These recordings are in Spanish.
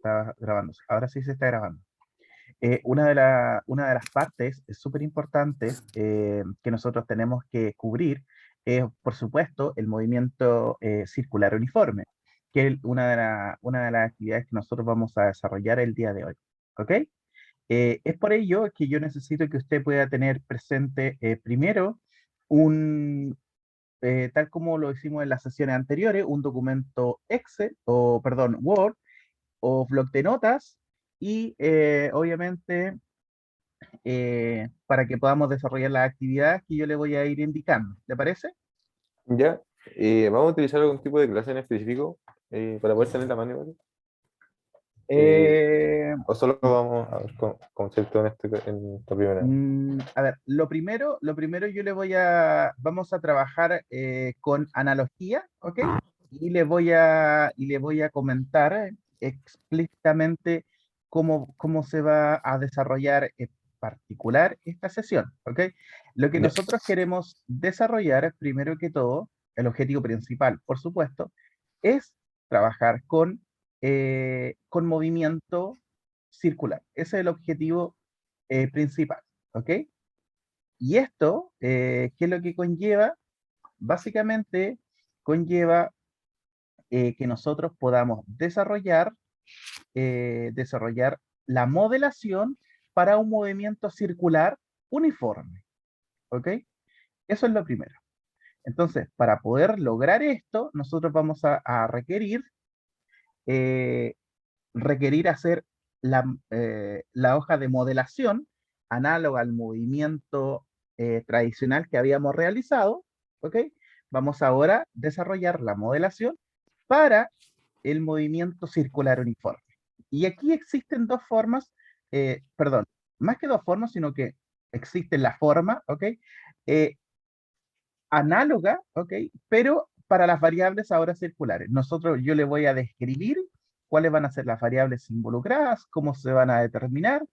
está grabándose. Ahora sí se está grabando. Una de las partes súper importantes que nosotros tenemos que cubrir es, por supuesto, el movimiento circular uniforme, que es una de las actividades que nosotros vamos a desarrollar el día de hoy. ¿Ok? Es por ello que yo necesito que usted pueda tener presente primero un, tal como lo hicimos en las sesiones anteriores, un documento Excel, o perdón, Word o bloc de notas y obviamente para que podamos desarrollar las actividades que yo le voy a ir indicando. ¿Le parece? Ya, vamos a utilizar algún tipo de clase en específico para poder tener la mano igual. Eh, O solo vamos a ver concepto en esta primera. a ver, lo primero yo vamos a trabajar con analogía, ¿ok? Y le voy a comentar explícitamente cómo se va a desarrollar en particular esta sesión, ¿ok? Lo que Ya, nosotros queremos desarrollar, primero que todo, el objetivo principal, por supuesto, es trabajar con movimiento circular. Ese es el objetivo principal, ¿ok? Y esto, ¿qué es lo que conlleva? Básicamente conlleva que nosotros podamos desarrollar la modelación para un movimiento circular uniforme, ¿ok? Eso es lo primero. Entonces, para poder lograr esto, nosotros vamos a eh, requerir hacer la hoja de modelación análoga al movimiento tradicional que habíamos realizado, ¿ok? Vamos ahora a desarrollar la modelación para el movimiento circular uniforme. Y aquí existen dos formas, perdón, más que dos formas, sino que existe la forma, ¿ok? Eh, análoga, ¿ok? Pero para las variables ahora circulares. Yo le voy a describir cuáles van a ser las variables involucradas, cómo se van a determinar,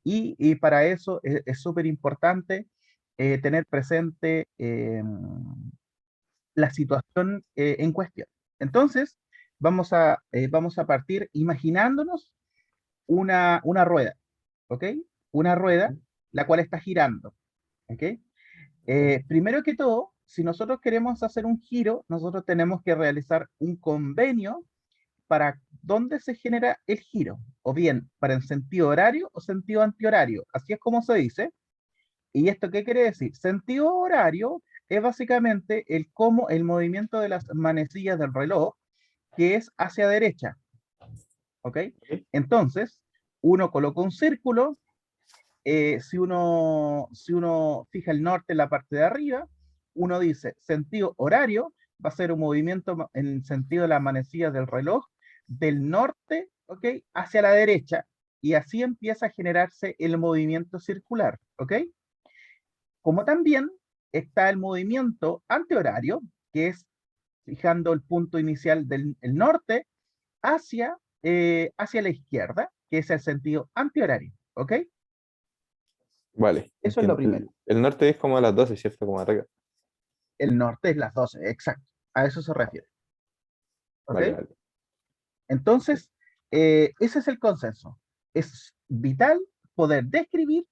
y para eso es súper importante tener presente la situación en cuestión. Entonces, vamos a partir imaginándonos una rueda, ¿ok? Una rueda la cual está girando, ¿ok? Primero que todo, si nosotros queremos hacer un giro, nosotros tenemos que realizar un convenio para dónde se genera el giro, o bien para el sentido horario o sentido antihorario. Así es como se dice. ¿Y esto qué quiere decir? Sentido horario es básicamente el movimiento de las manecillas del reloj, que es hacia derecha, ¿ok? ok. Entonces, uno coloca un círculo, si uno fija el norte en la parte de arriba, uno dice sentido horario, va a ser un movimiento en el sentido de las manecillas del reloj, del norte, ¿ok? Hacia la derecha, y así empieza a generarse el movimiento circular, ¿ok? Como también está el movimiento antihorario, que es fijando el punto inicial del el norte hacia la izquierda, que es el sentido antihorario, ¿ok? Vale, Eso es lo entiendo. primero. El norte es como a las 12, ¿cierto? Como arriba. El norte es las 12, exacto. A eso se refiere. ¿Ok? Vale, vale. Entonces, ese es el consenso. Es vital poder describir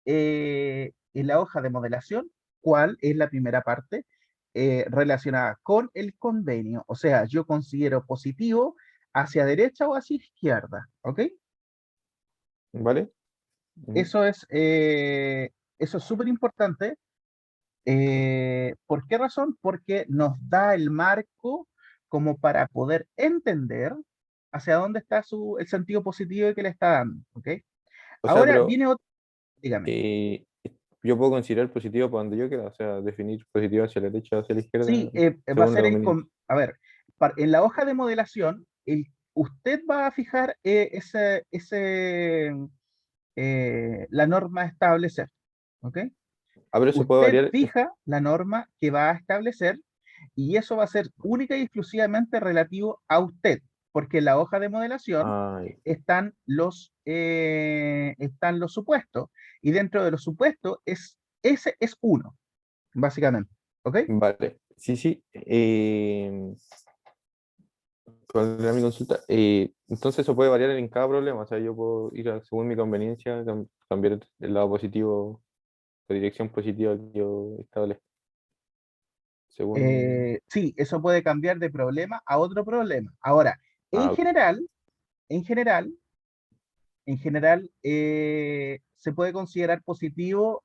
en la hoja de modelación cuál es la primera parte relacionada con el convenio. O sea, yo considero positivo hacia derecha o hacia izquierda. ¿Ok? ¿Vale? Ujú. Eso eso es súper importante. ¿Por qué razón? Porque nos da el marco como para poder entender hacia dónde está el sentido positivo que le está dando, ¿ok? O sea, Ahora pero viene otro, dígame. eh, yo puedo considerar positivo para donde yo quiera, o sea, definir positivo hacia la derecha o hacia la izquierda, Sí, va a según la ser conveniencia. a ver, en la hoja de modelación, usted va a fijar la norma a establecer, ¿ok? Ah, pero eso puede Usted variar. fija la norma que va a establecer y eso va a ser única y exclusivamente relativo a usted, porque en la hoja de modelación Ay, están los supuestos y dentro de los supuestos ese es uno, básicamente. ¿Ok? vale. Sí, sí. ¿Cuál era mi consulta? Entonces eso puede variar en cada problema, o sea, yo puedo ir según mi conveniencia, cambiar el lado positivo, la dirección positiva que yo establezco, según... Sí, eso puede cambiar de problema a otro problema. Ahora, en Ah, general, en general, se puede considerar positivo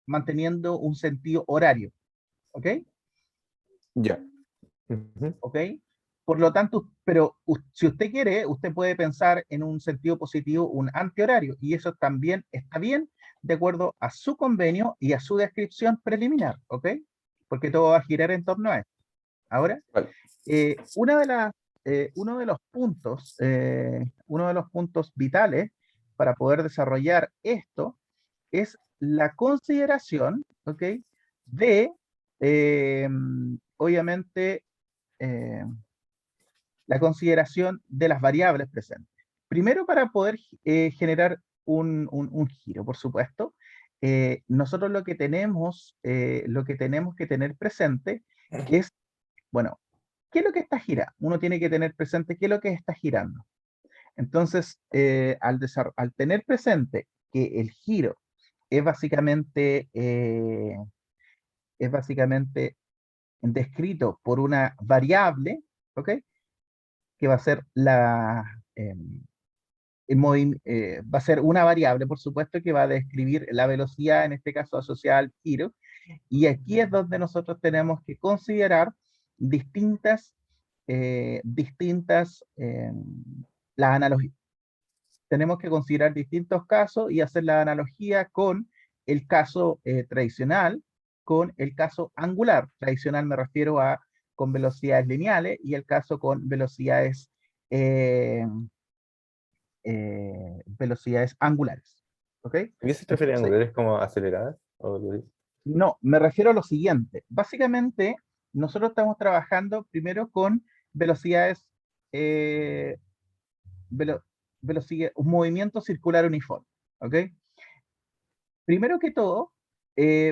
manteniendo un sentido horario, ¿ok? ya. Ujú. ¿Ok? Por lo tanto, pero si usted quiere, usted puede pensar en un sentido positivo, un antihorario, y eso también está bien de acuerdo a su convenio y a su descripción preliminar, ¿ok? Porque todo va a girar en torno a esto. Ahora, Vale. una de las, uno de los puntos vitales para poder desarrollar esto es la consideración, ¿ok? De, obviamente, eh, la consideración de las variables presentes. Primero, para poder generar un giro, por supuesto, nosotros lo que tenemos que tener presente es, bueno, ¿qué es lo que está girando? Uno tiene que tener presente qué es lo que está girando. Entonces, al tener presente que el giro es básicamente descrito por una variable, ¿ok? Que va a ser va a ser una variable, por supuesto, que va a describir la velocidad, en este caso asociada al giro, y aquí es donde nosotros tenemos que considerar distintas, distintas las analogías. Tenemos que considerar distintos casos y hacer la analogía con el caso tradicional, con el caso angular. Tradicional me refiero a con velocidades lineales y el caso con eh, velocidades angulares. ¿Ok? ¿A qué se refiere Entonces, angulares como aceleradas? no, me refiero a lo siguiente. Básicamente, nosotros estamos trabajando primero con velocidades, eh, velo- un movimiento circular uniforme. ¿Ok? Primero que todo,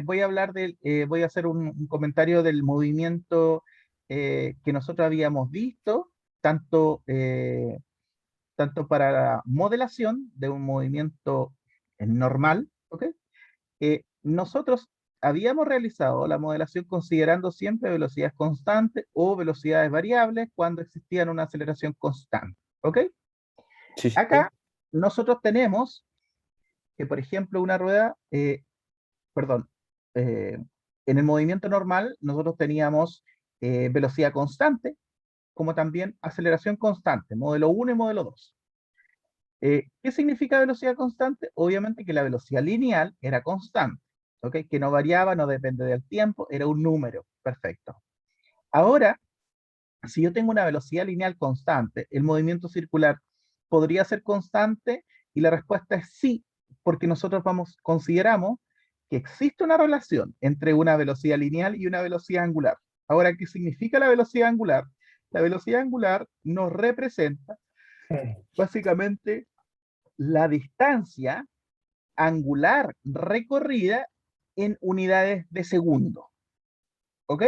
voy a hacer un comentario del movimiento que nosotros habíamos visto, tanto para la modelación de un movimiento normal, ¿ok? Nosotros habíamos realizado la modelación considerando siempre velocidades constantes o velocidades variables cuando existían una aceleración constante, ¿ok? Sí, sí. Acá nosotros tenemos que, por ejemplo, una rueda, perdón, eh, en el movimiento normal nosotros teníamos velocidad constante, como también aceleración constante, modelo uno y modelo 2. ¿Qué significa velocidad constante? Obviamente que la velocidad lineal era constante, ¿ok? Que no variaba, no depende del tiempo, era un número, perfecto. Ahora, si yo tengo una velocidad lineal constante, el movimiento circular podría ser constante y la respuesta es sí, porque nosotros consideramos que existe una relación entre una velocidad lineal y una velocidad angular. Ahora, ¿qué significa la velocidad angular? La velocidad angular nos representa básicamente la distancia angular recorrida en unidades de segundo. ¿Ok?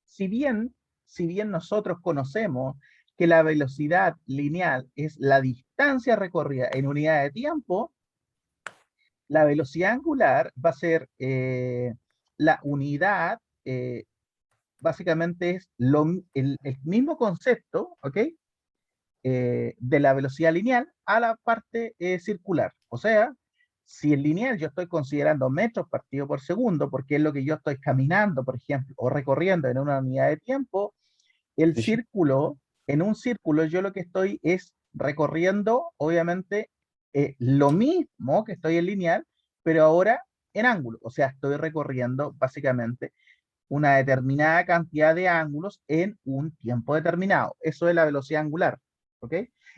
Si bien, si bien nosotros conocemos que la velocidad lineal es la distancia recorrida en unidad de tiempo, la velocidad angular va a ser la unidad, básicamente es el mismo concepto, ¿ok? De la velocidad lineal a la parte circular. O sea, si en lineal yo estoy considerando metros partido por segundo, porque es lo que yo estoy caminando, por ejemplo, o recorriendo en una unidad de tiempo, el Sí, sí. círculo, en un círculo yo lo que estoy es recorriendo, obviamente, lo mismo que estoy en lineal, pero ahora en ángulo. O sea, estoy recorriendo básicamente una determinada cantidad de ángulos en un tiempo determinado. Eso es la velocidad angular, ¿ok?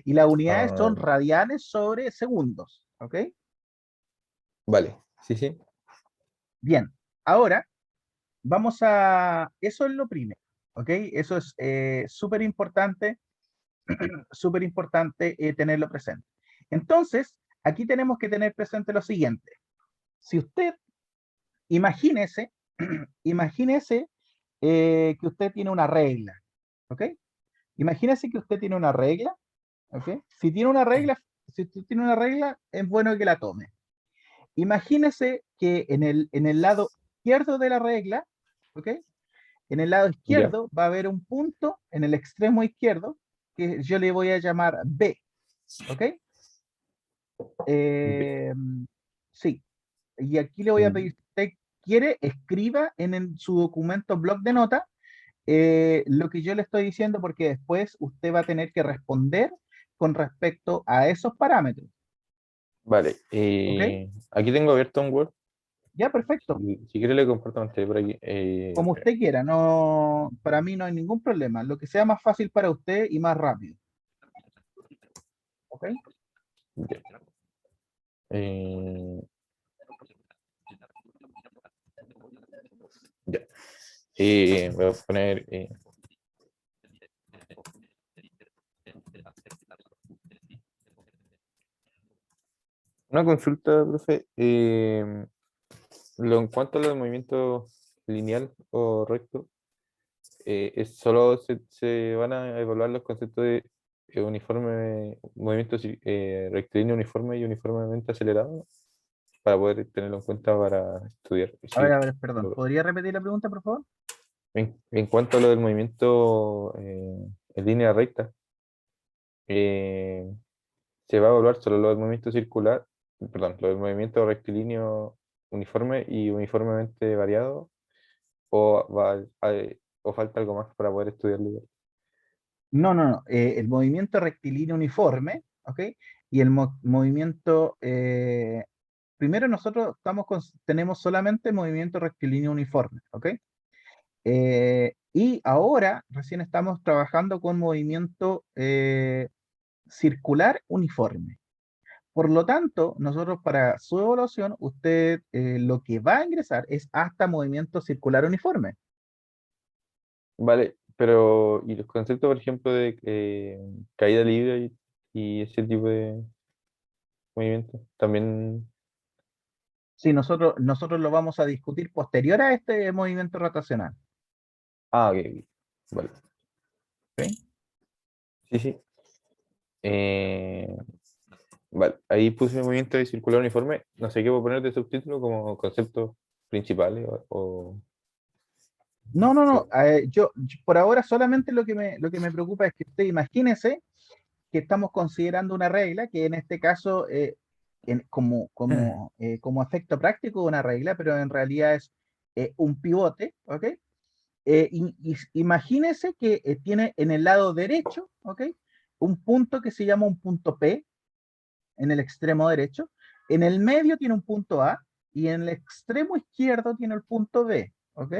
Y las unidades Ah, son radianes sobre segundos, ¿ok? vale. Sí, sí. Bien, ahora eso es lo primero, ¿ok? Eso es súper importante tenerlo presente. Entonces, aquí tenemos que tener presente lo siguiente. Si usted, imagínese, imagínese que usted tiene una regla, ¿ok? Imagínese que usted tiene una regla, ¿ok? Si tiene una regla, si usted tiene una regla, es bueno que la tome. Imagínese que en el lado izquierdo de la regla, ¿ok? En el lado Ya, izquierdo va a haber un punto en el extremo izquierdo que yo le voy a llamar B, ¿ok? B, Eh, sí, y aquí le voy a pedir, si usted quiere, escriba su documento blog de notas lo que yo le estoy diciendo porque después usted va a tener que responder con respecto a esos parámetros, vale. ¿ok? Aquí tengo abierto un Word. Ya, perfecto. Si quiere le comparto pantalla por aquí. Como usted quiera, no, para mí no hay ningún problema. Lo que sea más fácil para usted y más rápido, ¿ok? Ya. Eh, ya. Voy a poner una consulta, profe. En cuanto a los movimientos lineal o recto, solo se van a evaluar los conceptos de uniforme, movimiento rectilíneo uniforme y uniformemente acelerado para poder tenerlo en cuenta para estudiar. Sí, A ver, perdón. ¿Podría repetir la pregunta, por favor? en cuanto a lo del movimiento en línea recta, eh, se va a evaluar solo lo del movimiento circular, perdón, lo del movimiento rectilíneo uniforme y uniformemente variado, o, o falta algo más para poder estudiarlo igual. No, no, no. El movimiento rectilíneo uniforme, ¿ok? Y el movimiento, primero nosotros tenemos solamente movimiento rectilíneo uniforme, ¿ok? Y ahora recién estamos trabajando con movimiento circular uniforme. Por lo tanto, nosotros para su evaluación, usted lo que va a ingresar es hasta movimiento circular uniforme. Vale, pero ¿y los conceptos, por ejemplo, de caída libre y ese tipo de movimientos? También. Sí, nosotros lo vamos a discutir posterior a este movimiento rotacional. Ah, ok, ok. Vale. ¿Ok? Sí, sí. Eh, vale, ahí puse movimiento de circular uniforme. No sé qué puedo poner de subtítulo como conceptos principales No, no, no. o- Yo por ahora solamente lo que me preocupa es que usted imagínese que estamos considerando una regla que en este caso, como efecto práctico, una regla, pero en realidad es un pivote, ¿ok? Imagínese que tiene en el lado derecho, ¿ok? Un punto que se llama un punto P en el extremo derecho. En el medio tiene un punto A y en el extremo izquierdo tiene el punto B, ¿ok?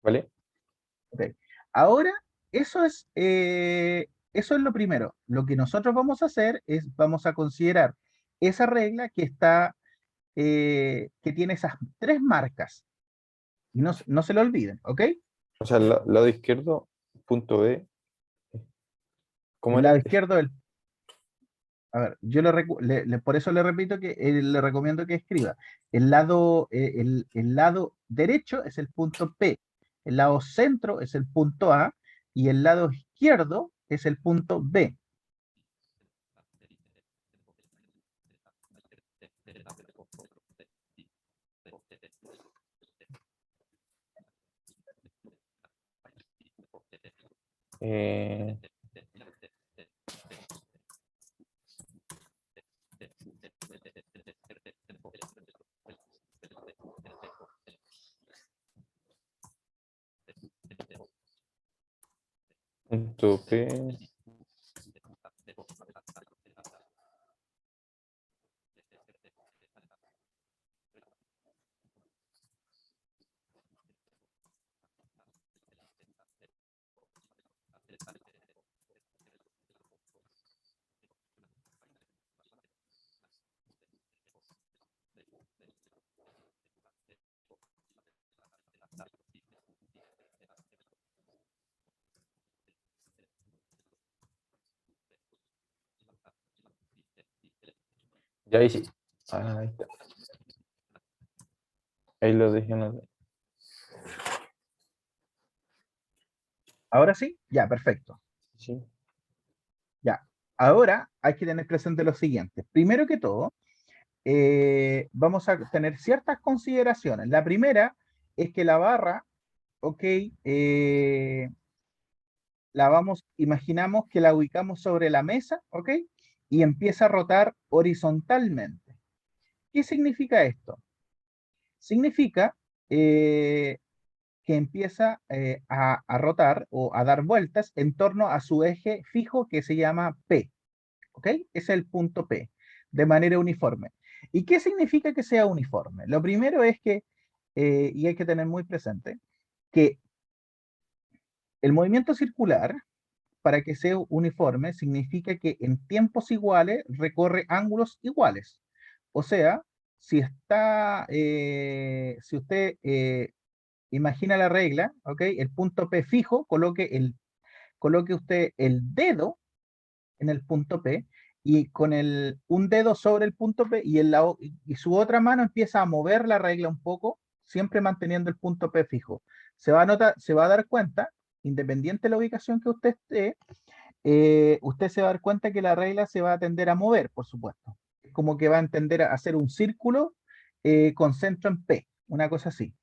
¿Vale? Ok. Ahora, eso es lo primero. Lo que nosotros vamos a hacer es, vamos a considerar esa regla que tiene esas tres marcas. Y no se lo olviden, ¿ok? O sea, lado izquierdo, punto B, ¿cómo El era? lado izquierdo del. A ver, yo por eso le repito que le recomiendo que escriba. El lado derecho es el punto P, el lado centro es el punto A y el lado izquierdo es el punto B. Eh, punto P. Ya ahí sí. Ah, ahí está. Ahí lo dejé. ¿Ahora sí? Ya, perfecto. Sí. Ya. Ahora hay que tener presente lo siguiente. Primero que todo, vamos a tener ciertas consideraciones. La primera es que la barra, ok, imaginamos que la ubicamos sobre la mesa, ok, y empieza a rotar horizontalmente. ¿Qué significa esto? Significa eh, que empieza a rotar o a dar vueltas en torno a su eje fijo que se llama P, ¿ok? Es el punto P, de manera uniforme. ¿Y qué significa que sea uniforme? Lo primero es que, y hay que tener muy presente, que el movimiento circular, para que sea uniforme, significa que en tiempos iguales recorre ángulos iguales. O sea, si usted imagina la regla, ¿ok? El punto P fijo, coloque usted el dedo en el punto P y con un dedo sobre el punto P y su otra mano empieza a mover la regla un poco, siempre manteniendo el punto P fijo. Se va a dar cuenta, independiente de la ubicación que usted esté, usted se va a dar cuenta que la regla se va a tender a mover, por supuesto. Es como que va a tender a hacer un círculo con centro en P, una cosa así.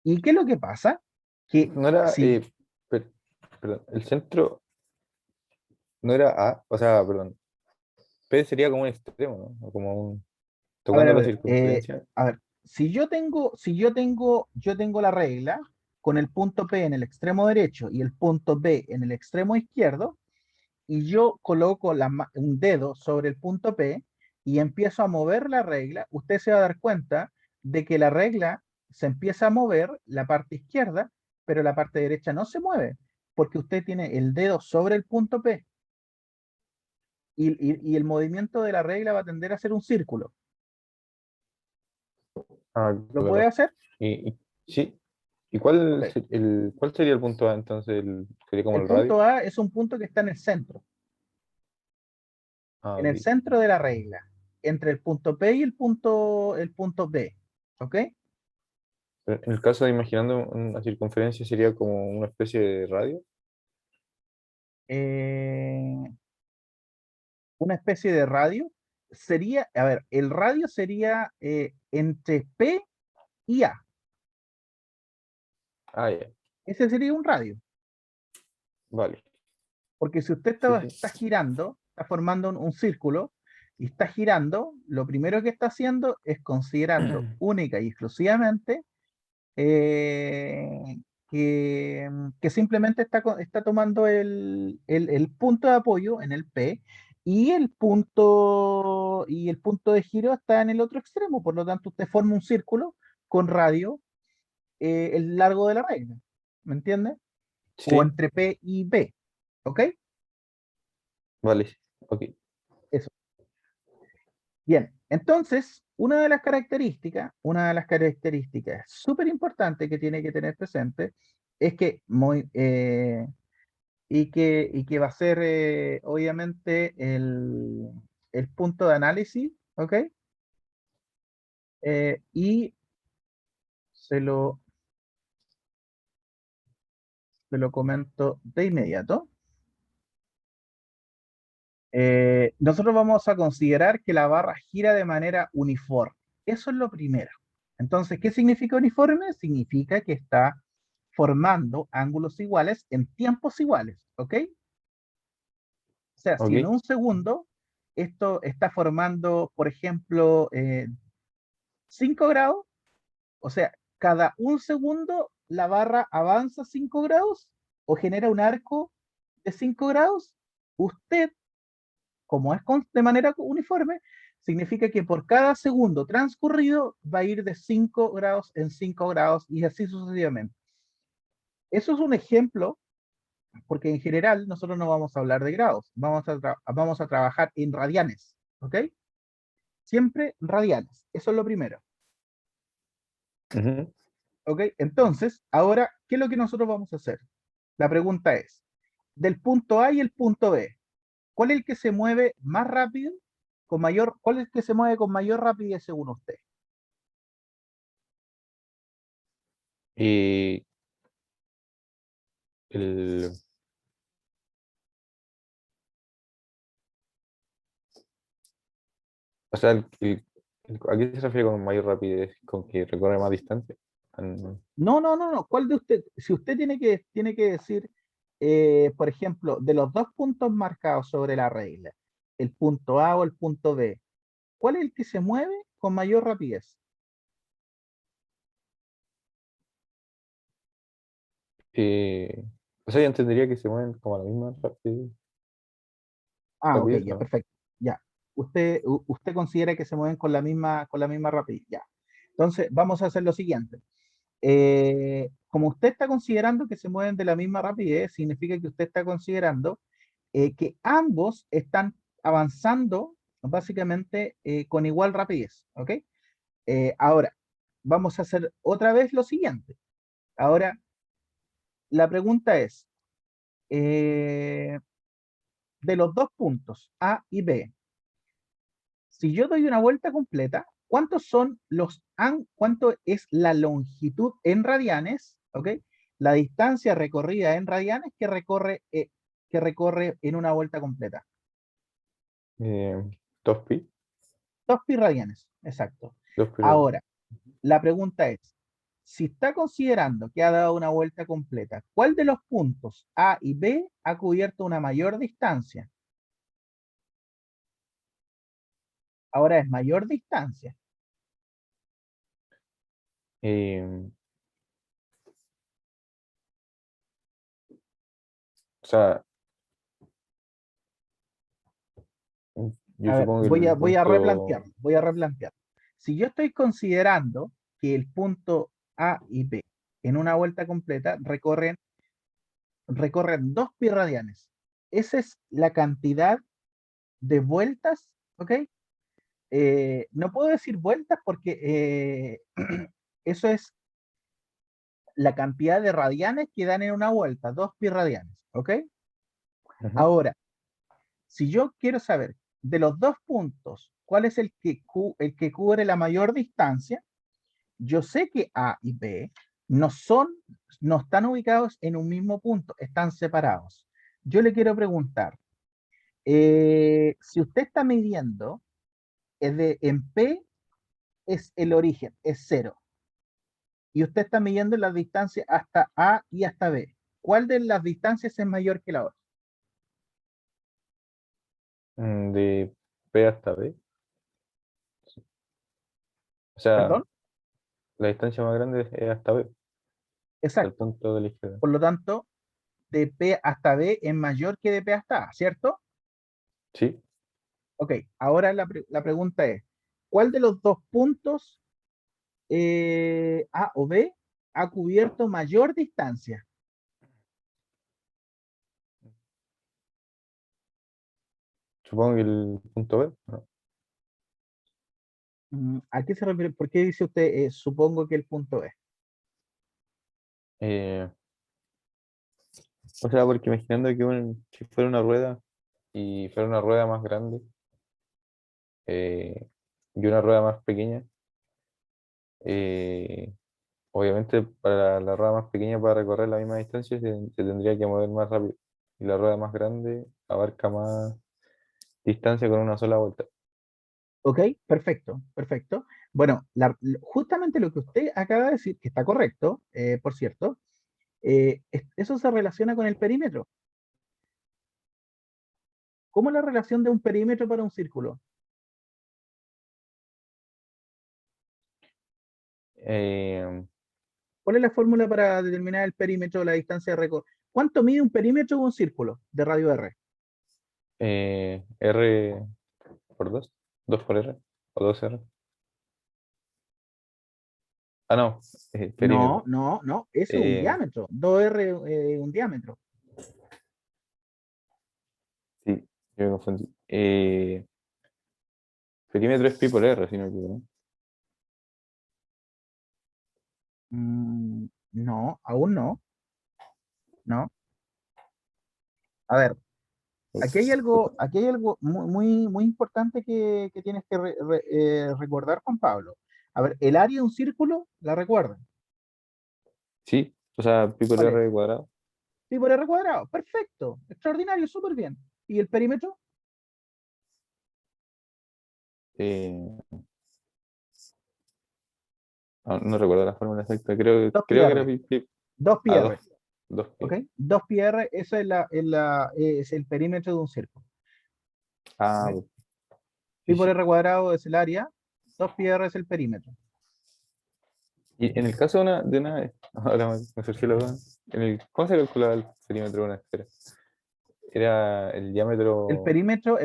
¿Y qué es lo que pasa? Que No era, si per- perdón, el centro no era A, o sea, perdón, P sería como un extremo, ¿no? O como un, a tocando la ver, circunferencia. yo tengo la regla con el punto P en el extremo derecho y el punto B en el extremo izquierdo, y yo coloco un dedo sobre el punto P y empiezo a mover la regla, usted se va a dar cuenta de que la regla se empieza a mover la parte izquierda, pero la parte derecha no se mueve, porque usted tiene el dedo sobre el punto P y el movimiento de la regla va a tender a ser un círculo. Ah, ¿Lo puede claro. hacer? Sí. ¿Y Ok. cuál sería el punto A entonces? ¿Sería como El el radio? punto A es un punto que está Ah, en el ok. centro de la regla, entre el punto P y el punto B. ¿Ok? Pero en el caso de imaginando una circunferencia sería como una especie de radio. Eh, una especie de radio sería, a ver, el radio sería entre P y A. Ah, ya. Ese sería un radio. Vale. Porque si usted Sí, está sí. girando, está formando un círculo y está girando, lo primero que está haciendo es considerando única y exclusivamente eh, que simplemente está tomando el punto de apoyo en el P y el punto de giro está en el otro extremo. Por lo tanto, usted forma un círculo con radio el largo de la regla. ¿Me entiende? O Sí, entre P y B. ¿Ok? vale. Ok. Eso. Bien. Entonces, una de las características súper importantes que tiene que tener presente es que y que va a ser obviamente el punto de análisis, ¿ok? Y se lo, se lo comento de inmediato. Nosotros vamos a considerar que la barra gira de manera uniforme. Eso es lo primero. Entonces, ¿qué significa uniforme? Significa que está formando ángulos iguales en tiempos iguales, ¿ok? O sea, si en Ok. un segundo esto está formando, por ejemplo, 5 grados, o sea, cada un segundo la barra avanza 5 grados o genera un arco de 5 grados, usted, como es de manera uniforme, significa que por cada segundo transcurrido va a ir de 5 grados en 5 grados y así sucesivamente. Eso es un ejemplo, porque en general nosotros no vamos a hablar de grados, vamos a trabajar en radianes, ¿ok? Siempre radianes, eso es lo primero. Ujú. ¿Ok? Entonces, ahora, ¿qué es lo que nosotros vamos a hacer? La pregunta es, del punto A y el punto B, ¿cuál es el que se mueve más rápido, cuál es el que se mueve con mayor rapidez según usted? Y el, o sea, ¿a qué se refiere con mayor rapidez? ¿Con que recorre más distancia? No, no, no, no. ¿Cuál de usted? Si usted tiene que decir, por ejemplo, de los dos puntos marcados sobre la regla, el punto A o el punto B, ¿cuál es el que se mueve con mayor rapidez? eh, o sea, yo entendería que se mueven como a la misma Ah, ok, rapidez, ya, ¿no? perfecto. Ya. Usted considera que se mueven con la misma rapidez. Ya. Entonces, vamos a hacer lo siguiente. Como usted está considerando que se mueven de la misma rapidez, significa que usted está considerando que ambos están avanzando básicamente con igual rapidez, ¿ok? Ahora, vamos a hacer otra vez lo siguiente. Ahora, la pregunta es, eh, de los dos puntos A y B, si yo doy una vuelta completa, ¿cuánto es la longitud en radianes? ¿Ok? La distancia recorrida en radianes que recorre en una vuelta completa. Eh, 2pi, 2pi radianes, exacto. 2pi radianes. Ahora, la pregunta es, si está considerando que ha dado una vuelta completa, ¿cuál de los puntos A y B ha cubierto una mayor distancia? Ahora es mayor distancia. Eh, o sea, yo A ver, supongo que el voy a punto, replantearlo, voy a replantear. Si yo estoy considerando que el punto A y B en una vuelta completa recorren 2 pi radianes, esa es la cantidad de vueltas, ¿ok? No puedo decir vueltas porque eso es la cantidad de radianes que dan en una vuelta, 2 pi radianes, ¿ok? ujú, Ahora, si yo quiero saber de los dos puntos, cuál es el que cubre la mayor distancia, yo sé que A y B no son, no están ubicados en un mismo punto, están separados. Yo le quiero preguntar, si usted está midiendo en P es el origen, es cero, y usted está midiendo la distancia hasta A y hasta B, ¿cuál de las distancias es mayor que la otra? de P hasta B. O sea, ¿Perdón? la distancia más grande es hasta B, hasta el Exacto. punto de la izquierda. Por lo tanto, de P hasta B es mayor que de P hasta A, ¿cierto? Sí. Ok, ahora la pregunta es, ¿cuál de los dos puntos A o B ha cubierto mayor distancia? Supongo que el punto B, ¿no? ¿A qué se refiere? ¿Por qué dice usted, supongo que el punto es? Eh, o sea, porque imaginando que si fuera una rueda y fuera una rueda más grande y una rueda más pequeña, eh, obviamente para la rueda más pequeña para recorrer la misma distancia se tendría que mover más rápido. Y la rueda más grande abarca más distancia con una sola vuelta. Ok, perfecto, perfecto. Bueno, justamente lo que usted acaba de decir, que está correcto, por cierto, eso se relaciona con el perímetro. ¿Cómo es la relación de un perímetro para un círculo? Eh, ¿Cuál es la fórmula para determinar el perímetro, la distancia de recorrido? ¿Cuánto mide un perímetro de un círculo de radio R? R por 2, 2 por R o 2R. Ah, no, No, perímetro. no, no, eso es un Eh, diámetro. 2R un diámetro. sí, yo me confundí. Perímetro es pi por R, si no me equivoco, ¿no? No, aún no, no. A ver, aquí hay algo muy, muy, muy importante que tienes que recordar, Juan Pablo. A ver, el área de un círculo, ¿la recuerdan? Sí, o sea, pi por ¿Cuál R es? cuadrado. pi por r cuadrado. Perfecto, extraordinario, súper bien. ¿Y el perímetro? Eh, no recuerdo la fórmula exacta, creo, 2 pi creo que era r. 2 pi a r. dos ¿Ok? pi. 2 pi r, eso es el perímetro de un círculo. Ah, ¿Ok? Pi por y, r cuadrado es el área, 2 pi r es el perímetro. y en el caso ahora me surgió la duda, ¿cómo se calculaba el perímetro de una esfera? Era el diámetro. El perímetro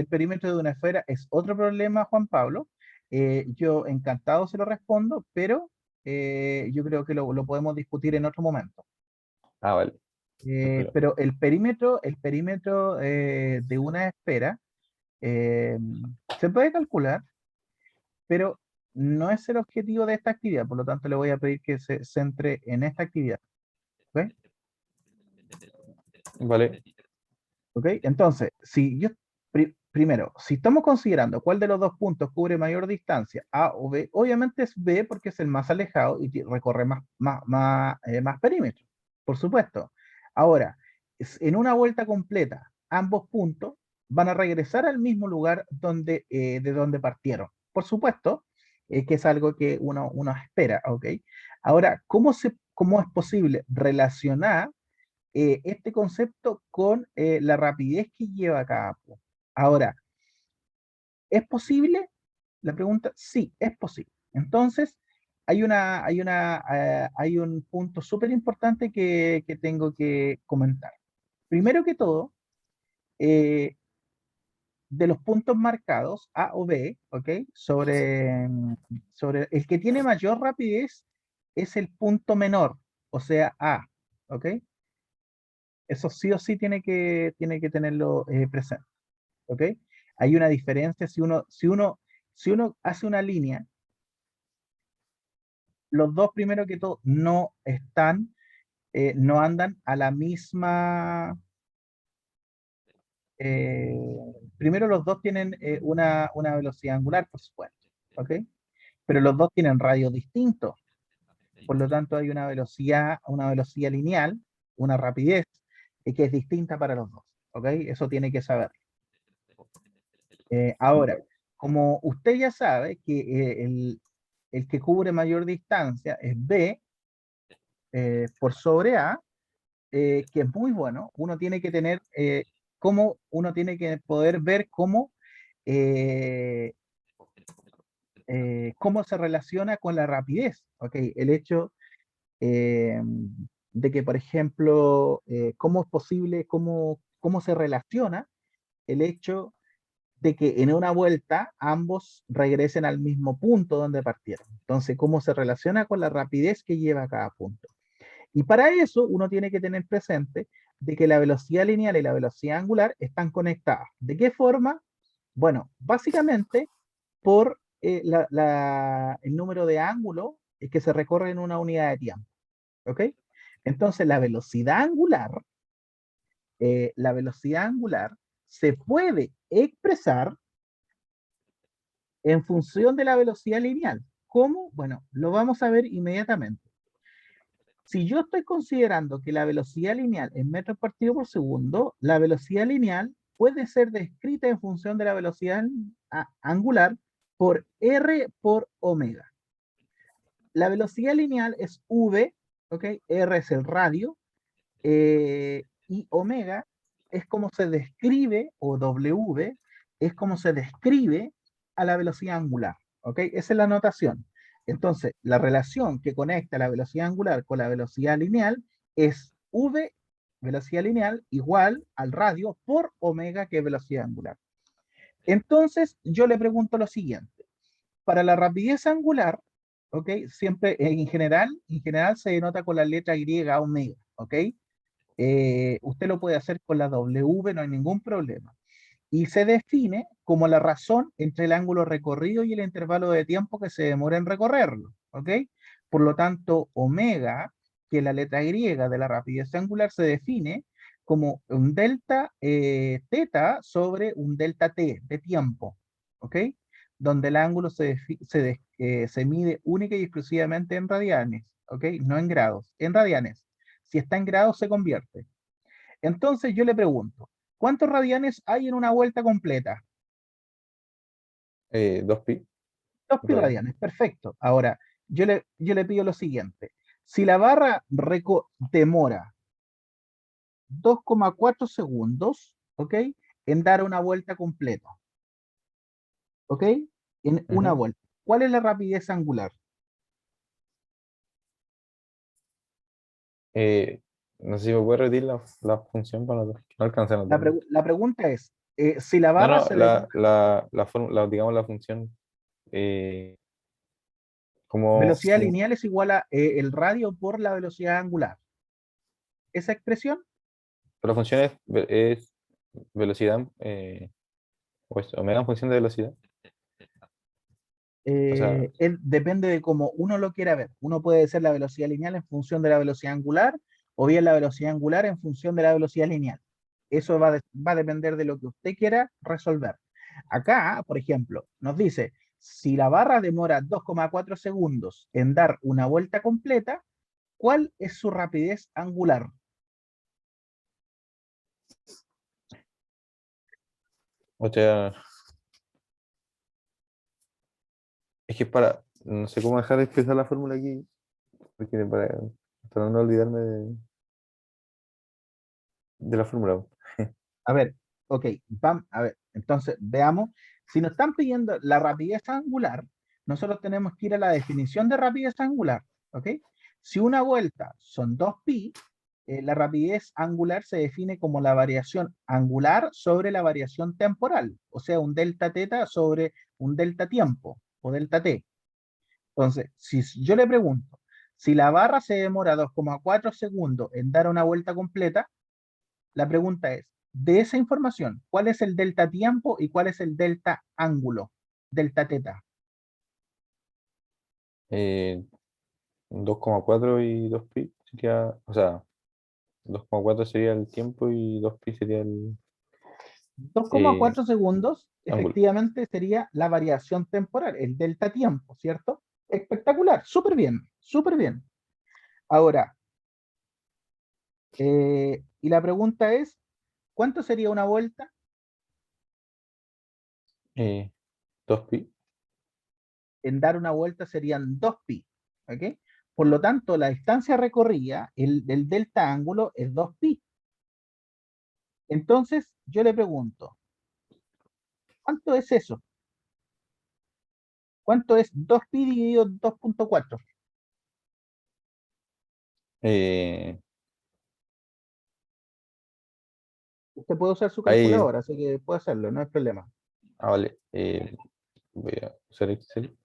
de una esfera es otro problema, Juan Pablo. Yo encantado se lo respondo, pero yo creo que lo podemos discutir en otro momento. Ah, vale. No hay problema. Pero el perímetro de una esfera eh, se puede calcular, pero no es el objetivo de esta actividad. Por lo tanto, le voy a pedir que se centre en esta actividad. ¿Ok? Vale. ¿Ok? Entonces, si yo, primero, si estamos considerando cuál de los dos puntos cubre mayor distancia, A o B, obviamente es B porque es el más alejado y recorre más perímetro, por supuesto. Ahora, en una vuelta completa, ambos puntos van a regresar al mismo lugar de donde partieron. Por supuesto, que es algo que uno espera, ¿ok? Ahora, ¿cómo es posible relacionar este concepto con la rapidez que lleva cada punto? Ahora, ¿es posible? La pregunta, sí, es posible. Entonces, hay un punto súper importante que tengo que comentar. Primero que todo, eh, de los puntos marcados, A o B, ¿ok? Sobre el que tiene mayor rapidez es el punto menor, o sea, A, ¿ok? Eso sí o sí tiene que tenerlo presente. ¿Ok? Hay una diferencia si uno hace una línea, los dos primero que todo no andan a la misma, eh, primero los dos tienen una velocidad angular, por supuesto, ¿ok? Pero los dos tienen radios distintos, por lo tanto hay una velocidad lineal, una rapidez que es distinta para los dos, ¿ok? Eso tiene que saber. Ahora, como usted ya sabe que el que cubre mayor distancia es B por sobre A, que es muy bueno, uno tiene que poder ver eh, cómo se relaciona con la rapidez. ¿Ok? El hecho eh, de que, por ejemplo, cómo es posible, cómo se relaciona el hecho de que en una vuelta ambos regresen al mismo punto donde partieron. Entonces, ¿cómo se relaciona con la rapidez que lleva cada punto? Y para eso uno tiene que tener presente de que la velocidad lineal y la velocidad angular están conectadas. ¿De qué forma? Bueno, básicamente por el número de ángulos que se recorre en una unidad de tiempo. ¿Ok? Entonces, la velocidad angular se puede expresar en función de la velocidad lineal. ¿Cómo? Bueno, lo vamos a ver inmediatamente. Si yo estoy considerando que la velocidad lineal es metros partido por segundo, la velocidad lineal puede ser descrita en función de la velocidad angular por r por omega. La velocidad lineal es v, ¿ok? R es el radio, y omega es como se describe, o w, es como se describe a la velocidad angular. ¿Ok? Esa es la notación. Entonces, la relación que conecta la velocidad angular con la velocidad lineal es v, velocidad lineal, igual al radio por omega, que es velocidad angular. Entonces, yo le pregunto lo siguiente. Para la rapidez angular, ¿ok? Siempre, en general se denota con la letra y omega, ¿ok? Usted lo puede hacer con la W, no hay ningún problema. Y se define como la razón entre el ángulo recorrido y el intervalo de tiempo que se demora en recorrerlo. ¿Ok? Por lo tanto, omega, que es la letra Y de la rapidez angular, se define como un delta teta sobre un delta t de tiempo. ¿Ok? Donde el ángulo se mide única y exclusivamente en radianes. ¿Ok? No en grados, en radianes. Si está en grados, se convierte. Entonces yo le pregunto, ¿cuántos radianes hay en una vuelta completa? 2pi. 2 pi Radian. radianes, perfecto. Ahora, yo le pido lo siguiente. Si la barra demora 2,4 segundos, ¿ok? En dar una vuelta completa, ¿ok? En una Ujú. vuelta. ¿Cuál es la rapidez angular? No sé si me puede repetir la función para no alcanzar a notarlo. La pregunta es, si la No, barra no, se demora, digamos la función, como, velocidad lineal es igual a el radio por la velocidad angular. Esa expresión la función es velocidad, o es omega en función de velocidad. O sea, depende de cómo uno lo quiera ver. Uno puede decir la velocidad lineal en función de la velocidad angular o bien la velocidad angular en función de la velocidad lineal. Eso va a depender de lo que usted quiera resolver. Acá, por ejemplo, nos dice, si la barra demora 2,4 segundos en dar una vuelta completa, ¿cuál es su rapidez angular? o sea, es que no sé cómo dejar de expresar la fórmula aquí, porque para no olvidarme de la fórmula. A ver, ok, a ver, entonces veamos, si nos están pidiendo la rapidez angular, nosotros tenemos que ir a la definición de rapidez angular, ¿ok? Si una vuelta son 2pi, la rapidez angular se define como la variación angular sobre la variación temporal, o sea, un delta teta sobre un delta tiempo o delta t. Entonces, si yo le pregunto, si la barra se demora 2,4 segundos en dar una vuelta completa, la pregunta es, de esa información, ¿cuál es el delta tiempo y cuál es el delta ángulo? Delta teta. 2,4 y 2pi sería, o sea, 2,4 sería el tiempo y 2pi sería el 2,4 eh, segundos, ángulo. efectivamente, sería la variación temporal, el delta tiempo, ¿cierto? Espectacular, súper bien, súper bien. Ahora, y la pregunta es, ¿cuánto sería una vuelta? Eh, 2pi. En dar una vuelta serían 2pi, ¿ok? Por lo tanto, la distancia recorrida, el delta ángulo es 2pi. Entonces, yo le pregunto, ¿cuánto es eso? ¿Cuánto es 2pi dividido 2,4? Eh, Usted puede usar su ahí, calculadora, así que puede hacerlo, no hay problema. vale. Voy a usar Excel.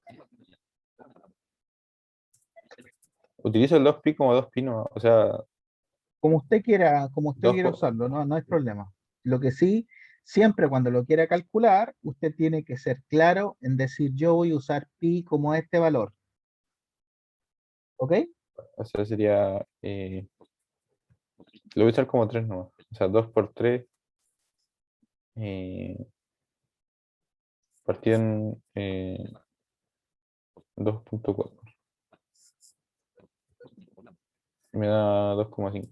Utilizo el 2pi como 2pi, no, o sea, Como usted 2, quiera usarlo, no, no hay problema. Lo que sí, siempre cuando lo quiera calcular, usted tiene que ser claro en decir yo voy a usar pi como este valor. ¿Ok? o sea, sería, lo voy a usar como 3 nomás. O sea, 2 por 3 partido en 2,4. Me da 2,5.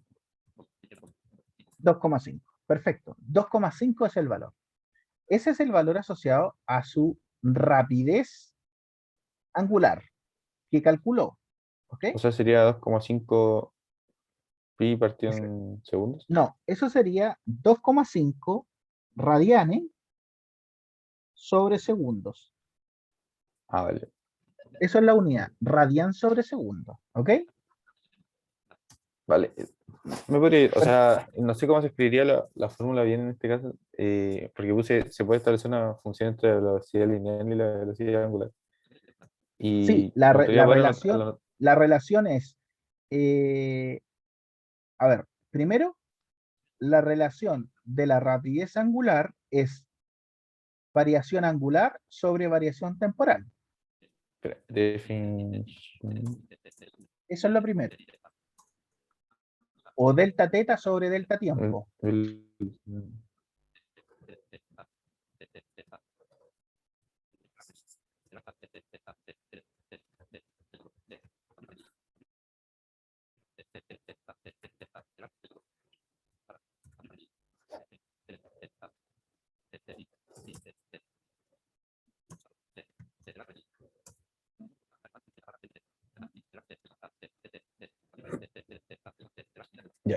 2,5. Perfecto. 2,5 es el valor. Ese es el valor asociado a su rapidez angular que calculó. ¿Ok? O sea, sería 2,5 pi partido en segundos. No, eso sería 2,5 radianes sobre segundos. Vale. Eso es la unidad, radian sobre segundo. ¿Ok? Vale. Me podría, o Per- sea, no sé cómo se escribiría la fórmula bien en este caso, porque se puede establecer una función entre la velocidad lineal y la velocidad angular. sí, Y me gustaría poder la relación es, eh, a ver, primero, la relación de la rapidez angular es variación angular sobre variación temporal. espera, definition. Eso es lo primero. O delta teta sobre delta el- tiempo. el-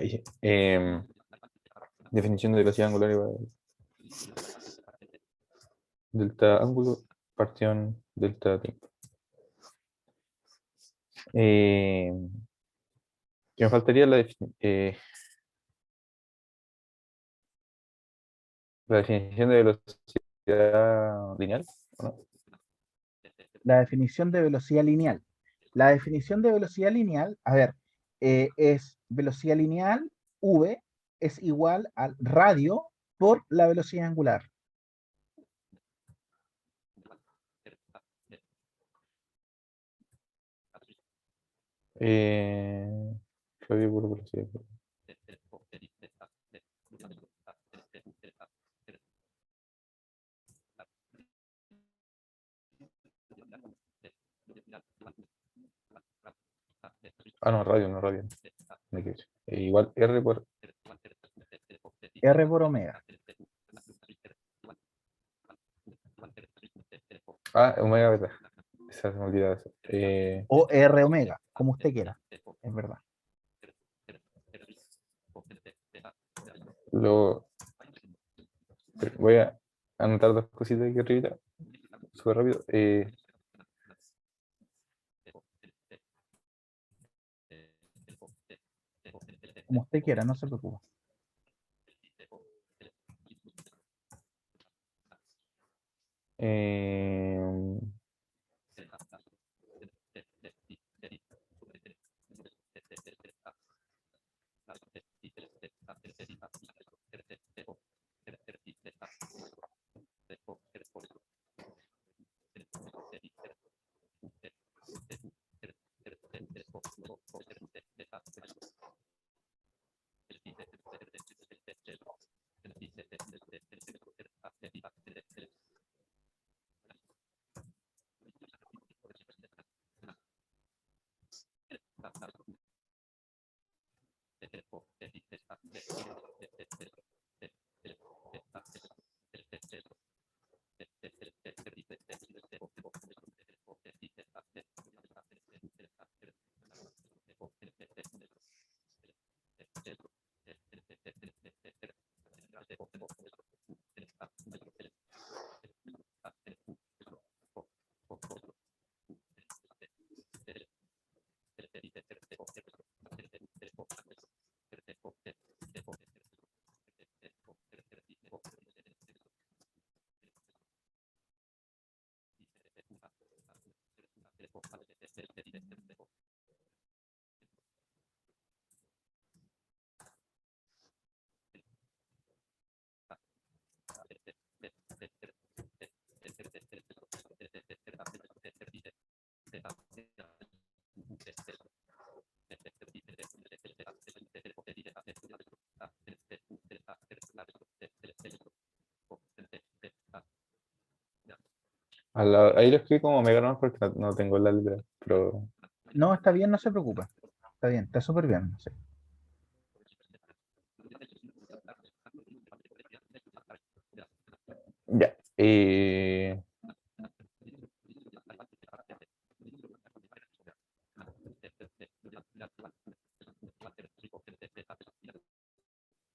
Ya dije. Definición de velocidad angular igual. Delta ángulo, partición, delta tiempo. ¿Qué me faltaría? La definición de velocidad lineal, ¿o no? La definición de velocidad lineal. La definición de velocidad lineal, a ver, es velocidad lineal, v, es igual al radio por la velocidad angular. Radio por velocidad. Ah, no, radio, no radio. Me equivoqué. Igual R por. R por omega. Ah, omega beta. Esa se me olvidaba eso. O R omega, como usted quiera. Es verdad. Voy a anotar dos cositas aquí arriba. Súper rápido. Como usted quiera, no se preocupe. Ahí lo escribí como omega nomás porque no tengo la letra. Pero No, está bien, no se preocupe. Está bien, está súper bien. Sí. ya.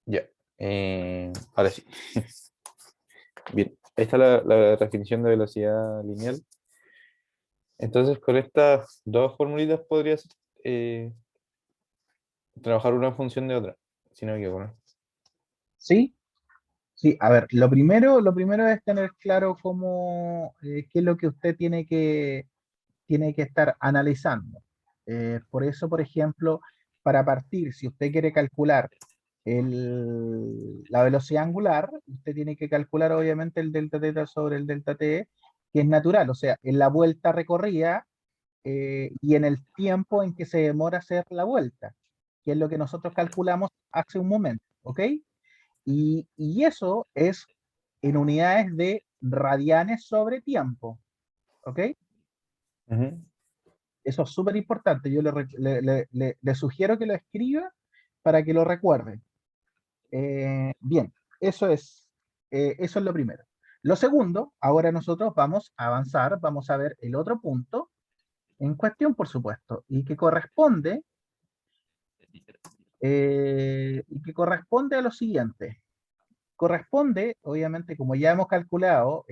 Ya. Ahora sí. Bien. Ahí está la definición de velocidad lineal. Entonces, con estas dos formulitas podrías trabajar una en función de otra. Si no me equivoco, ¿no? Sí, sí, a ver, lo primero es tener claro cómo, qué es lo que usted tiene que estar analizando. Por eso, por ejemplo, para partir, si usted quiere calcular la velocidad angular, usted tiene que calcular obviamente el delta teta sobre el delta t, que es natural, o sea, en la vuelta recorrida y en el tiempo en que se demora hacer la vuelta, que es lo que nosotros calculamos hace un momento, ¿ok? Y eso es en unidades de radianes sobre tiempo, ¿ok? Ujú. Eso es súper importante. Yo le sugiero que lo escriba para que lo recuerde. Bien, eso es lo primero. Lo segundo, ahora nosotros vamos a avanzar, vamos a ver el otro punto en cuestión, por supuesto, y que corresponde y que corresponde a lo siguiente. Corresponde, obviamente, como ya hemos calculado,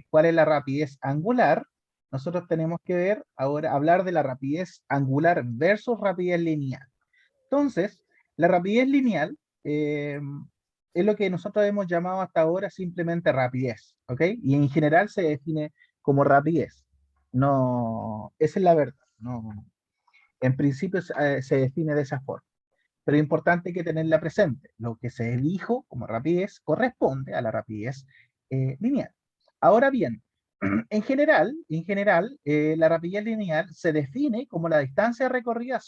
cuál es la rapidez angular. Nosotros tenemos que ver ahora, hablar de la rapidez angular versus rapidez lineal. Entonces, la rapidez lineal es lo que nosotros hemos llamado hasta ahora simplemente rapidez, ¿ok? Y en general se define como rapidez. No, esa es la verdad. No, en principio se define de esa forma. Pero es importante que tenerla presente. Lo que se dijo como rapidez corresponde a la rapidez lineal. Ahora bien, la rapidez lineal se define como la distancia recorrida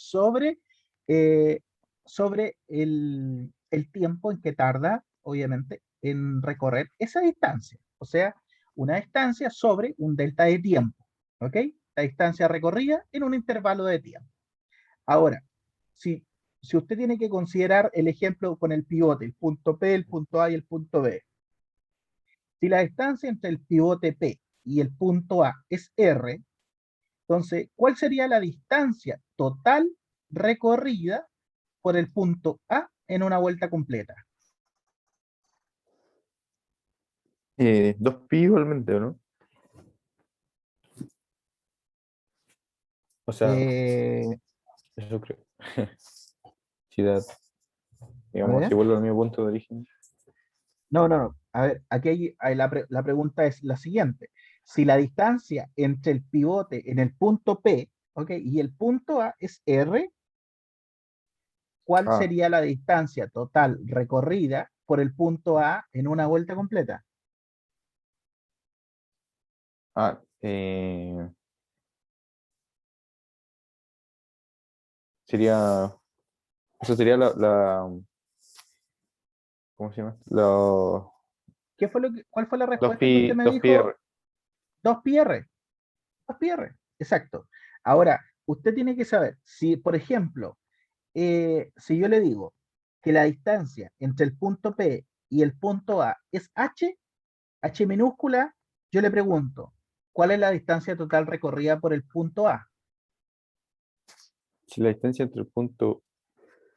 eh, sobre el tiempo en que tarda, obviamente, en recorrer esa distancia. O sea, una distancia sobre un delta de tiempo. ¿Ok? La distancia recorrida en un intervalo de tiempo. Ahora, si, si usted tiene que considerar el ejemplo con el pivote, el punto P, el punto A y el punto B, si la distancia entre el pivote P y el punto A es R, entonces, ¿cuál sería la distancia total recorrida por el punto A en una vuelta completa? 2pi igualmente, ¿o no? O sea, Eh, eso creo. Si da, a digamos, si ver, vuelvo al mismo punto de origen. no. A ver, aquí la pregunta es la siguiente. Si la distancia entre el pivote en el punto P, ¿ok? Y el punto A es R, ¿cuál Ah, sería la distancia total recorrida por el punto A en una vuelta completa? ah, sería, eso sería ¿cómo se llama? ¿Cuál fue la Dos respuesta que usted pi, me dos pi dijo? r. 2 PR. 2 PR, exacto. Ahora, usted tiene que saber, si por ejemplo, si yo le digo que la distancia entre el punto P y el punto A es H minúscula, yo le pregunto, ¿cuál es la distancia total recorrida por el punto A? Si la distancia entre el punto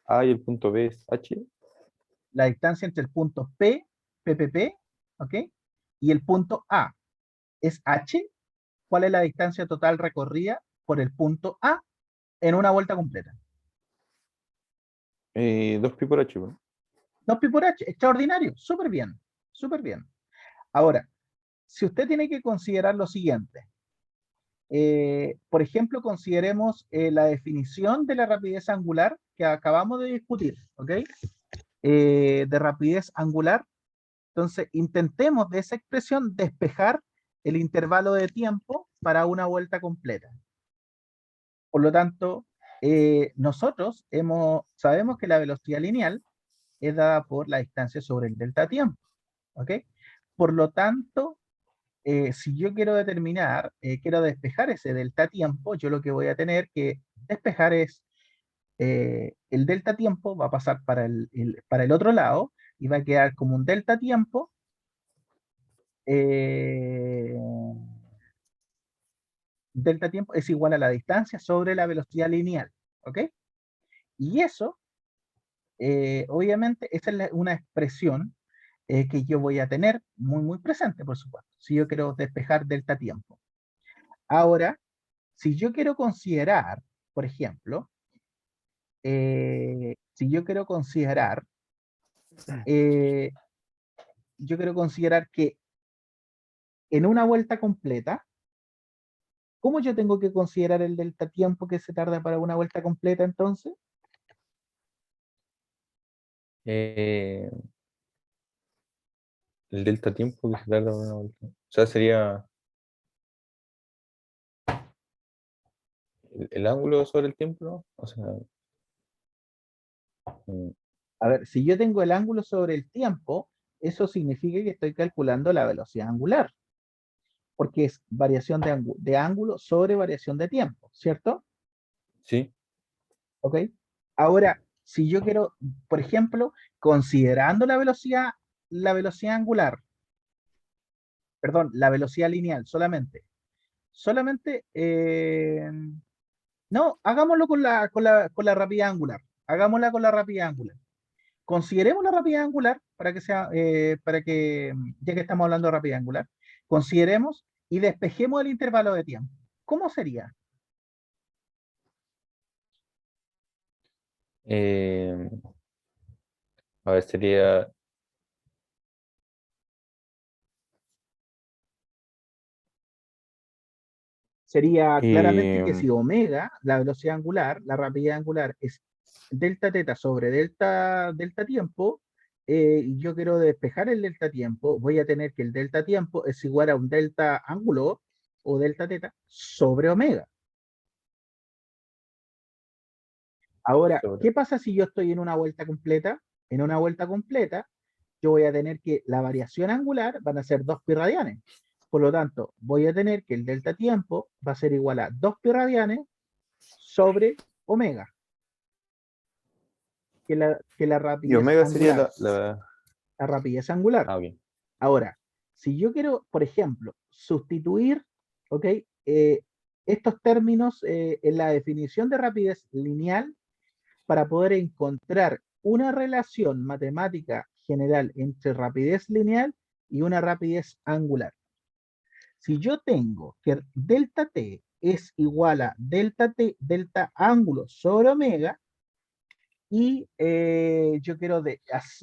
A y el punto B es h, La distancia entre el punto P, PPP, ¿ok? Y el punto A es H. ¿Cuál es la distancia total recorrida por el punto A en una vuelta completa? 2pi por h, ¿no? 2 pi por h, extraordinario, súper bien, súper bien. Ahora, si usted tiene que considerar lo siguiente, por ejemplo, consideremos la definición de la rapidez angular que acabamos de discutir, ¿ok? De rapidez angular. Entonces, intentemos de esa expresión despejar el intervalo de tiempo para una vuelta completa. Por lo tanto, nosotros sabemos que la velocidad lineal es dada por la distancia sobre el delta tiempo, ¿ok? Por lo tanto, si yo quiero determinar, quiero despejar ese delta tiempo, yo lo que voy a tener que despejar es el delta tiempo va a pasar para el otro lado y va a quedar como un delta tiempo. eh, delta tiempo es igual a la distancia sobre la velocidad lineal, ¿ok? Y eso, obviamente, esa es una expresión que yo voy a tener muy presente, por supuesto, si yo quiero despejar delta tiempo. Ahora, si yo quiero considerar, por ejemplo, si eh, yo quiero considerar que en una vuelta completa, ¿cómo yo tengo que considerar el delta tiempo que se tarda para una vuelta completa entonces? Eh, el delta tiempo que se tarda una vuelta. O sea, sería el ángulo sobre el tiempo, ¿no? O sea, mm, A ver, si yo tengo el ángulo sobre el tiempo, eso significa que estoy calculando la velocidad angular, porque es variación de ángulo sobre variación de tiempo, ¿cierto? sí. ¿Ok? Ahora, si yo quiero, por ejemplo, considerando la velocidad angular, perdón, la velocidad lineal solamente, no, hagámoslo con la rapidez angular, hagámosla con la rapidez angular. Consideremos la rapidez angular ya que estamos hablando de rapidez angular, consideremos y despejemos el intervalo de tiempo. ¿Cómo sería? Eh, a ver, sería Sería claramente que eh, si omega, la velocidad angular, la rapidez angular es delta teta sobre delta tiempo, y yo quiero despejar el delta tiempo, voy a tener que el delta tiempo es igual a un delta ángulo o delta teta sobre omega. Ahora, sobre. ¿qué pasa si yo estoy en una vuelta completa? En una vuelta completa, yo voy a tener que la variación angular van a ser 2 pi radianes. Por lo tanto, voy a tener que el delta tiempo va a ser igual a 2 pi radianes sobre omega, que la Y rapidez omega sería angular. la. La rapidez angular. Ah, ok. Ahora, si yo quiero, por ejemplo, sustituir, ¿ok? Estos términos en la definición de rapidez lineal para poder encontrar una relación matemática general entre rapidez lineal y una rapidez angular. Si yo tengo que delta t es igual a delta t, delta ángulo sobre omega, y yo quiero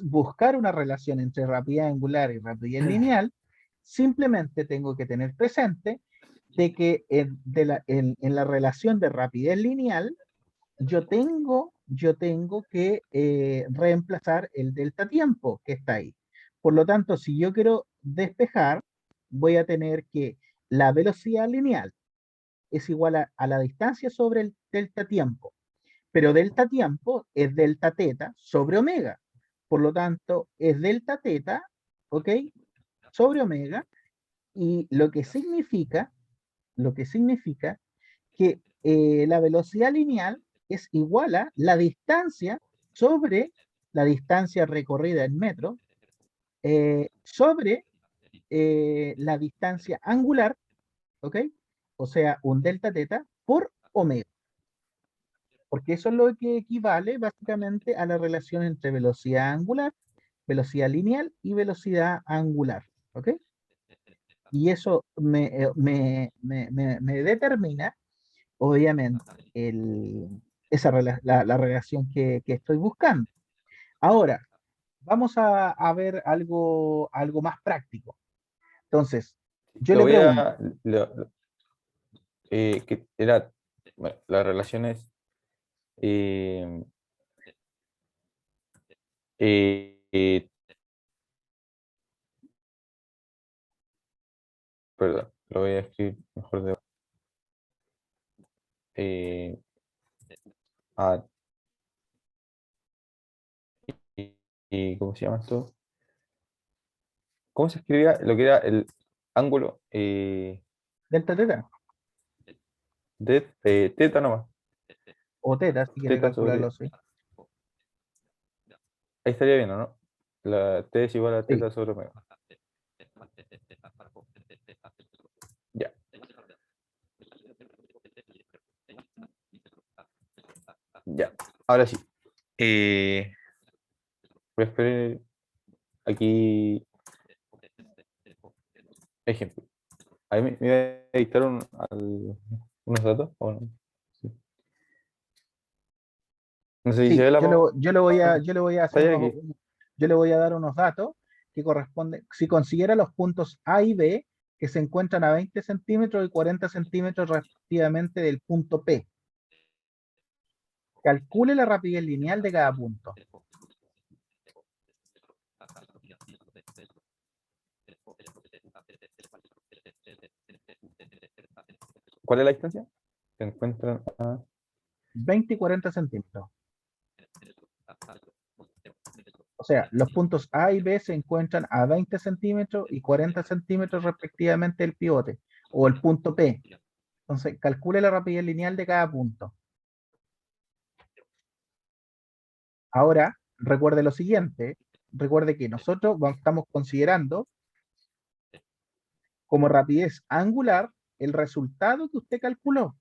buscar una relación entre rapidez angular y rapidez lineal, simplemente tengo que tener presente de que en la relación de rapidez lineal, yo tengo que reemplazar el delta tiempo que está ahí. Por lo tanto, si yo quiero despejar, voy a tener que la velocidad lineal es igual a la distancia sobre el delta tiempo, pero delta tiempo es delta teta sobre omega. Por lo tanto, es delta teta, ¿ok? Sobre omega, y lo que significa que la velocidad lineal es igual a la distancia sobre la distancia recorrida en metros, sobre la distancia angular, ¿ok? O sea, un delta teta por omega, porque eso es lo que equivale básicamente a la relación entre velocidad angular, velocidad lineal y velocidad angular, ¿ok? Y eso me determina, obviamente, la relación que estoy buscando. Ahora, vamos a ver algo más práctico. Entonces, yo Lo le voy pregunto, a. Que era. Bueno, las relaciones. eh, eh, eh, perdón, lo voy a escribir mejor de. eh, a- ¿Cómo se llama esto? ¿Cómo se escribía lo que era el ángulo delta teta de teta nomás? o teta, si quiere Teta calcularlo sobre. así. Ahí estaría bien, ¿o no? La t es igual a Sí, teta sobre omega. Ya, ya. Ahora sí. Eh, Voy a escribir aquí ejemplo. Ahí me iba a dictar unos datos, ¿o no? Sí. No sé si se sí, ve la yo le voy a pantalla aquí. yo le voy a dar unos datos que corresponden, si considera los puntos A y B que se encuentran a 20 centímetros y 40 centímetros respectivamente del punto P. Calcule la rapidez lineal de cada punto. ¿Cuál es la distancia? Se encuentran a. 20 y 40 centímetros. O sea, los puntos A y B se encuentran a 20 centímetros y 40 centímetros respectivamente del pivote o el punto P. Entonces, calcule la rapidez lineal de cada punto. Ahora, recuerde lo siguiente, recuerde que nosotros estamos considerando como rapidez angular el resultado que usted calculó.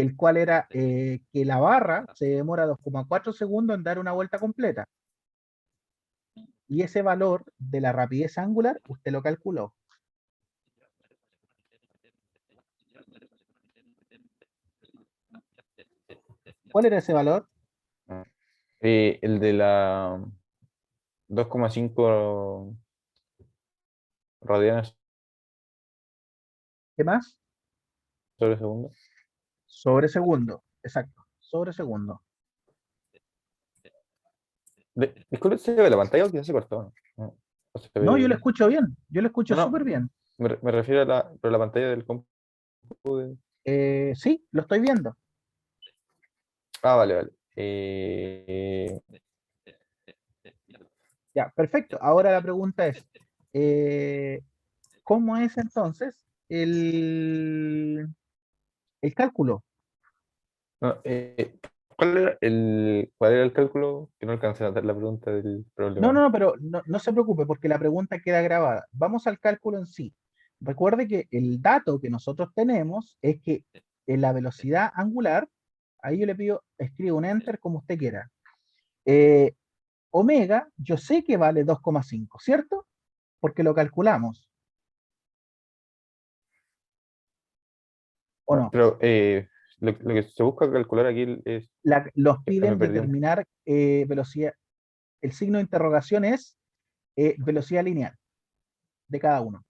el cual era que la barra se demora 2,4 segundos en dar una vuelta completa. Y ese valor de la rapidez angular, usted lo calculó. ¿Cuál era ese valor? El de la 2,5 radianes ¿Qué más? sobre segundo. Sobre segundo, exacto, sobre segundo. Disculpe, ¿se ve la pantalla o quizás se cortó? No, o se No, yo lo ve- escucho bien, yo lo escucho no, no, súper bien. me refiero a pero la pantalla del compu. Sí, lo estoy viendo. Ah, vale, vale. Ya, perfecto. Ahora la pregunta es, eh, ¿cómo es entonces el cálculo? No, ¿cuál era el cálculo? Que no alcancé a dar la pregunta del No, problema. no, no, pero no se preocupe porque la pregunta queda grabada. Vamos al cálculo en sí. Recuerde que el dato que nosotros tenemos es que en la velocidad angular, ahí yo le pido, escriba un enter como usted quiera. Eh, Omega, yo sé que vale 2,5, ¿cierto? Porque lo calculamos, ¿o No, no? pero lo que se busca calcular aquí es. Los Me piden perdí. determinar velocidad. El signo de interrogación es velocidad lineal de cada uno.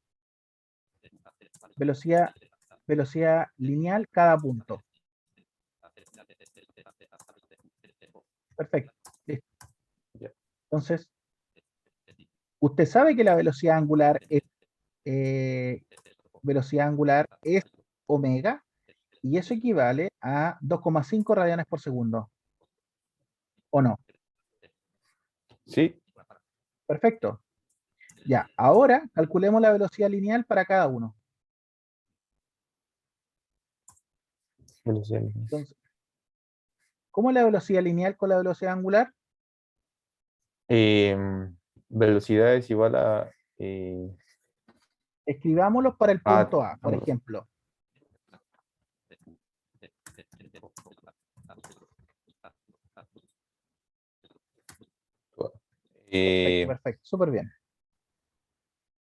Velocidad, velocidad lineal cada punto. Perfecto. Listo. Ya. Entonces, usted sabe que la velocidad angular es omega y eso equivale a 2,5 radianes por segundo. ¿O no? Sí, Perfecto. Ya, ahora calculemos la velocidad lineal para cada uno. velocidad. Entonces, ¿cómo es la velocidad lineal con la velocidad angular? Velocidad es igual a. eh, Escribámoslos para el a- punto A, por ejemplo. Perfecto, eh, perfecto, súper bien.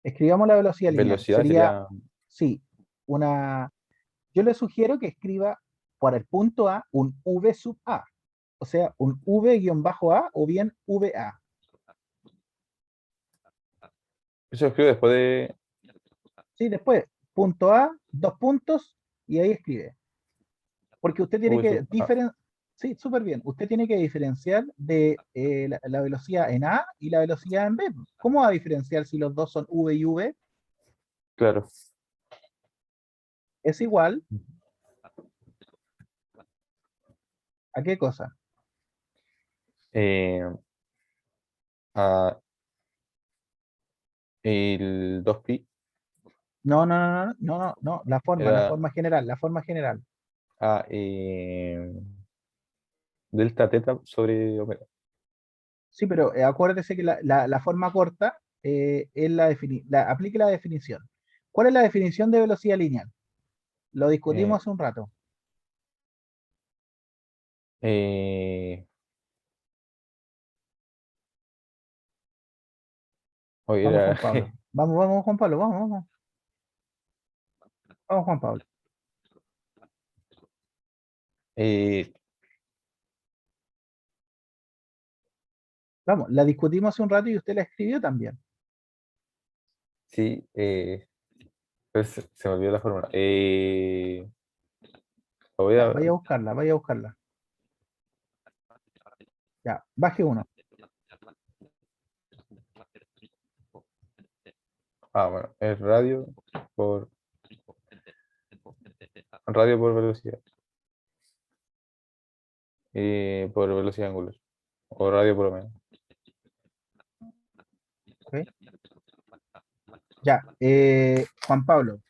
Escribamos la velocidad lineal. velocidad Sería, sería. sí, una. Yo le sugiero que escriba para el punto A un V sub A. O sea, un V-A o bien VA. Eso lo escribo después de. Sí, después, punto A, dos puntos, y ahí escribe. Porque usted tiene V que sub A. diferenciar, sí, súper bien, usted tiene que diferenciar de la velocidad en A y la velocidad en B. ¿Cómo va a diferenciar si los dos son V y V? Claro. Es igual a qué cosa. Eh, a el 2pi No, no, no, no, no, no, no, la era forma general, la forma general. a delta teta sobre omega. Sí, pero acuérdese que la forma corta es aplique la definición. ¿Cuál es la definición de velocidad lineal? Lo discutimos Eh, hace un rato. eh, Hoy Vamos, era. Juan Pablo. Vamos, vamos, Juan Pablo, vamos, vamos. Vamos, Juan Pablo. eh, Vamos, la discutimos hace un rato y usted la escribió también. sí, pues se me olvidó la fórmula. Lo voy Ya, a. vaya a buscarla, vaya a buscarla. Ya, baje uno. Bueno, es radio por velocidad. Por velocidad angular. O radio por omega. ¿Ok? Ya, Juan Pablo.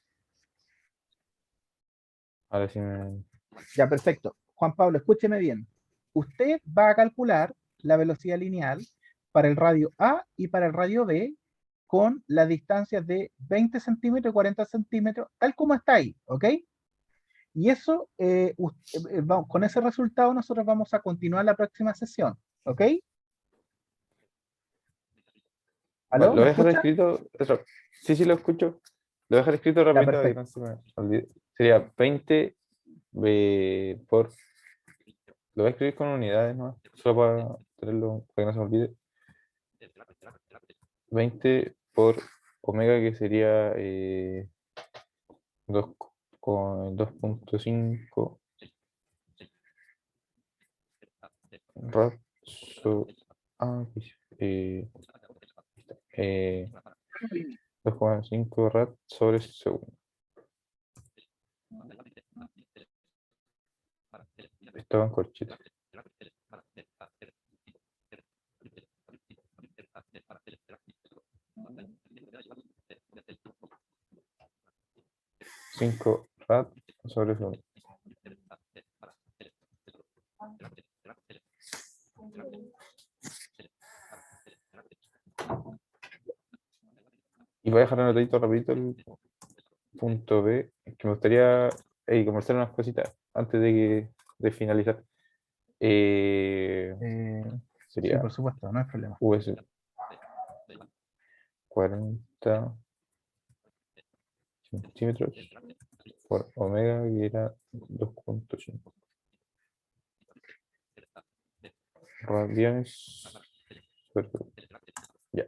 Ahora sí me. Ya, perfecto. Juan Pablo, escúcheme bien. Usted va a calcular la velocidad lineal para el radio A y para el radio B con las distancias de 20 centímetros y 40 centímetros, tal como está ahí, ¿ok? Y eso, con ese resultado nosotros vamos a continuar la próxima sesión, ¿ok? Bueno, ¿Aló? lo ¿Me voy a dejar escucha? escrito. Sí, sí, lo escucho. Lo voy a dejar escrito Ya, rapidito para que no perfecto. se me olvide. Sería 20 por. Lo voy a escribir con unidades, ¿no? Solo para tenerlo, para que no se me olvide. 20 por omega, que sería 2 con 2.5 rad. Aquí sí, 2,5 rad sobre segundo. Estaba en corchito. 5 rad sobre segundo. Y voy a dejar anotadito rapidito el punto B, que me gustaría conversar unas cositas antes de finalizar. Eh, sí, Sería por supuesto, no hay problema. US 40 centímetros por omega, que era 2.5 radianes sobre segundo. Ya.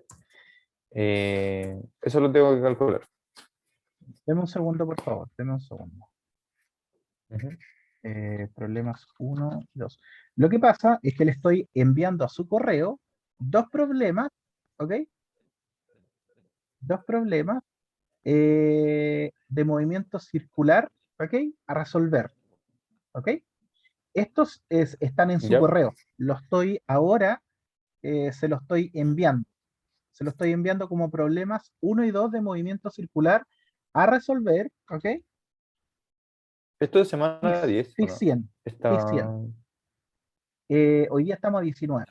Eso lo tengo que calcular. Deme un segundo, por favor, deme un segundo. Ujú. Problemas 1 y 2. Lo que pasa es que le estoy enviando a su correo dos problemas, ¿ok? Dos problemas de movimiento circular, ¿ok? A resolver, ¿ok? Estos están en su Ya. correo. Lo estoy ahora, se lo estoy enviando. Se lo estoy enviando como problemas 1 y 2 de movimiento circular a resolver, ¿ok? Esto es semana FIS, 10, ¿o FIS no? 100, FIS Está. 100. Hoy día estamos a 19.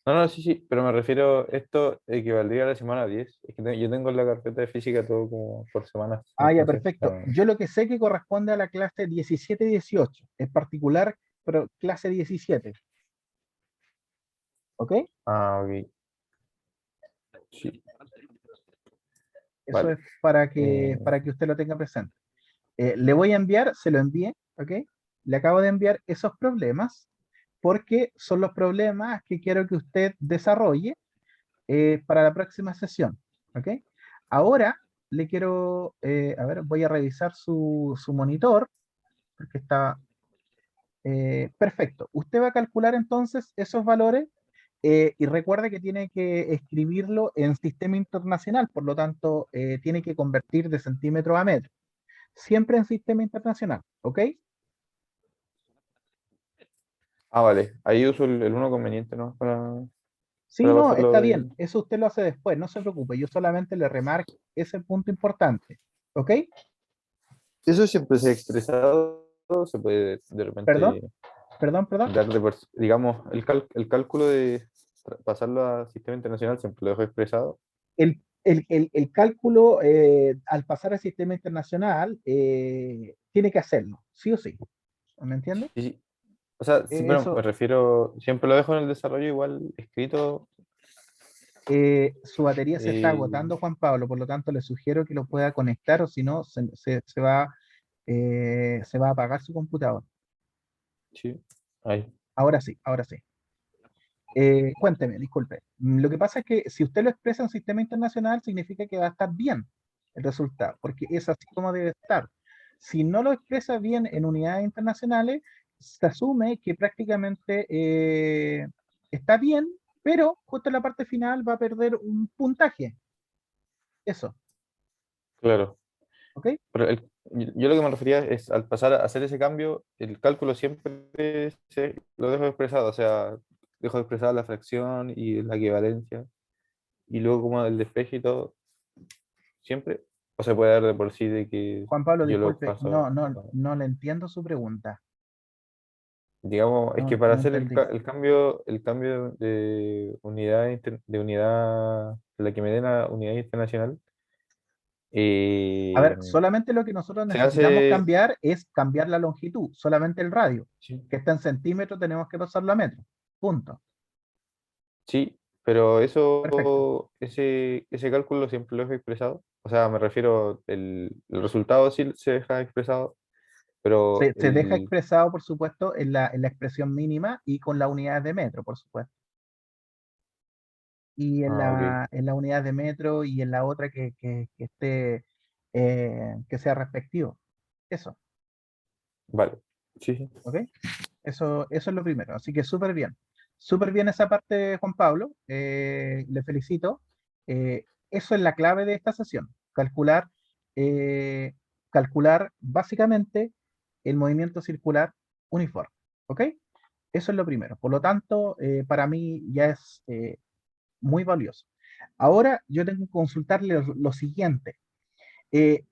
No, no, sí, sí, pero me refiero, esto equivaldría a la semana 10. Es que yo tengo en la carpeta de física todo como por semanas, Ah, ya, entonces perfecto. Yo lo que sé que corresponde a la clase 17-18, en particular, pero clase 17, ¿ok? ok. Sí, Eso vale. es para que usted lo tenga presente. Le voy a enviar, se lo envié, ¿ok? Le acabo de enviar esos problemas porque son los problemas que quiero que usted desarrolle para la próxima sesión, ¿ok? Ahora le quiero, a ver, voy a revisar su monitor porque está perfecto. Usted va a calcular entonces esos valores y recuerde que tiene que escribirlo en sistema internacional, por lo tanto, tiene que convertir de centímetro a metro. Siempre en sistema internacional, ¿ok? Vale. Ahí uso el uno conveniente, ¿no? Sí, Para no, pasarlo está de. bien. Eso usted lo hace después, no se preocupe. Yo solamente le remarco ese punto importante, ¿ok? Eso siempre se ha expresado, se puede de Perdón, repente perdón. dar digamos, el cálculo de pasarlo a sistema internacional siempre lo dejo expresado. El cálculo al pasar al sistema internacional tiene que hacerlo, sí o sí. ¿Me entiende? Sí, sí. O sea, sí, pero me Eso, refiero, siempre lo dejo en el desarrollo igual escrito. su batería se está eh, agotando, Juan Pablo, por lo tanto le sugiero que lo pueda conectar o si no, se va a apagar su computador. sí, ahí. Ahora sí, ahora sí. Cuénteme, disculpe. Lo que pasa es que si usted lo expresa en sistema internacional, significa que va a estar bien el resultado, porque es así como debe estar. Si no lo expresa bien en unidades internacionales, se asume que prácticamente está bien, pero justo en la parte final va a perder un puntaje. Eso, Claro. ¿ok? Pero yo lo que me refería es al pasar a hacer ese cambio, el cálculo siempre lo dejo expresado, o sea, dejo expresada la fracción y la equivalencia, y luego como el despeje y todo, siempre, o se puede dar de por sí de que Juan Pablo, yo lo disculpe, paso, no le entiendo su pregunta. digamos, es que para No hacer entendí. el cambio de unidad, de unidad, de la que me den a unidad internacional, A ver, Eh, solamente lo que nosotros se necesitamos hace, cambiar es cambiar la longitud, solamente el radio, sí, que está en centímetros, tenemos que pasarlo a metros. Punto. sí, pero Perfecto. ese cálculo siempre lo he expresado. O sea, me refiero, el resultado sí se deja expresado, pero Se deja expresado, por supuesto, en la expresión mínima y con las unidades de metro, por supuesto. Y ok, en la unidad de metro y en la otra que esté, que sea respectivo. Eso, vale. Sí, sí. ¿ok? Eso es lo primero. Así que súper bien. Súper bien esa parte, Juan Pablo. Le felicito. Eso es la clave de esta sesión. Eh, calcular básicamente el movimiento circular uniforme. ¿Ok? Eso es lo primero. Por lo tanto, para mí ya es muy valioso. Ahora yo tengo que consultarle lo siguiente. Eh,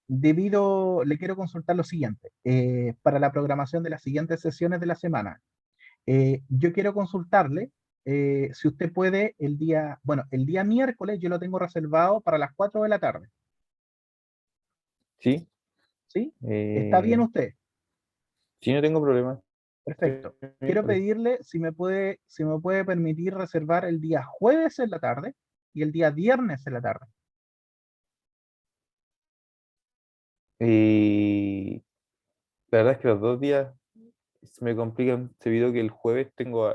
le quiero consultar lo siguiente. Para la programación de las siguientes sesiones de la semana. Yo quiero consultarle si usted puede bueno, el día miércoles yo lo tengo reservado para las 4 de la tarde, Sí, ¿sí? ¿Está bien eh, usted? sí, no tengo problema. Perfecto. Quiero Miércoles. pedirle si me puede permitir reservar el día jueves en la tarde y el día viernes en la tarde. Y la verdad es que los 2 días se me complican debido a que el jueves tengo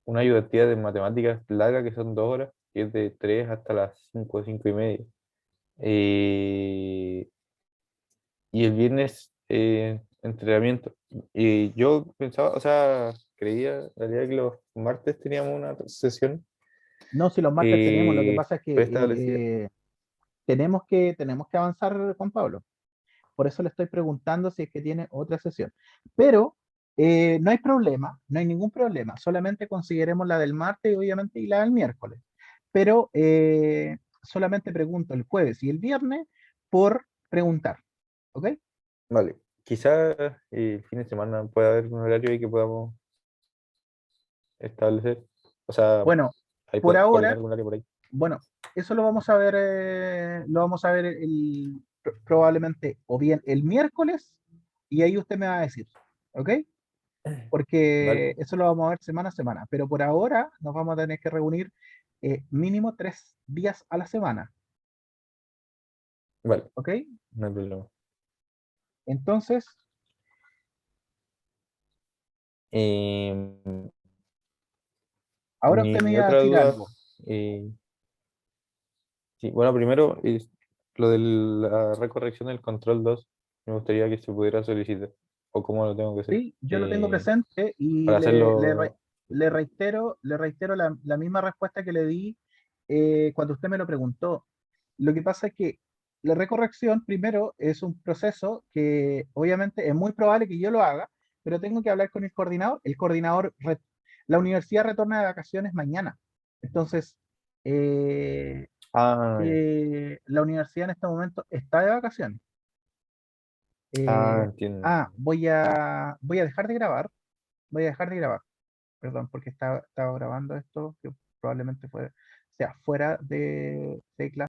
una ayudatía de matemáticas larga que son 2 horas, y es de 3 hasta las 5, 5:30. Eh, y el viernes entrenamiento. Y yo pensaba, o sea, creía en realidad que los martes teníamos una sesión No, si los martes tenemos, lo que pasa es que preestablecida. tenemos que avanzar, Juan Pablo. Por eso le estoy preguntando si es que tiene otra sesión. Pero no hay problema, no hay ningún problema. Solamente consideremos la del martes, obviamente, y la del miércoles. Pero solamente pregunto el jueves y el viernes por preguntar. ¿Ok? Vale, quizás el fin de semana pueda haber un horario ahí que podamos establecer. O sea, Bueno, ahí por coordinar ahora, un horario por ahí. bueno, eso lo vamos a ver probablemente o bien el miércoles y ahí usted me va a decir. ¿Ok? Porque Vale, eso lo vamos a ver semana a semana, pero por ahora nos vamos a tener que reunir mínimo 3 días a la semana, vale, ¿ok? no hay problema. Entonces, Em, ahora usted me Mi iba a otra decir duda, algo. eh, sí, bueno, primero es lo de la recorrección del control 2. Me gustaría que se pudiera solicitar, o cómo lo tengo que hacer, Sí, yo lo tengo presente y para hacerlo. le reitero la misma respuesta que le di cuando usted me lo preguntó. Lo que pasa es que la recorrección, primero, es un proceso que obviamente es muy probable que yo lo haga, pero tengo que hablar con el coordinador. La universidad retorna de vacaciones mañana. Entonces, eh, Ah, ya. la universidad en este momento está de vacaciones. Ah, entiendo. Voy a dejar de grabar. Voy a dejar de grabar. Perdón, porque estaba grabando esto que probablemente sea fuera de clase.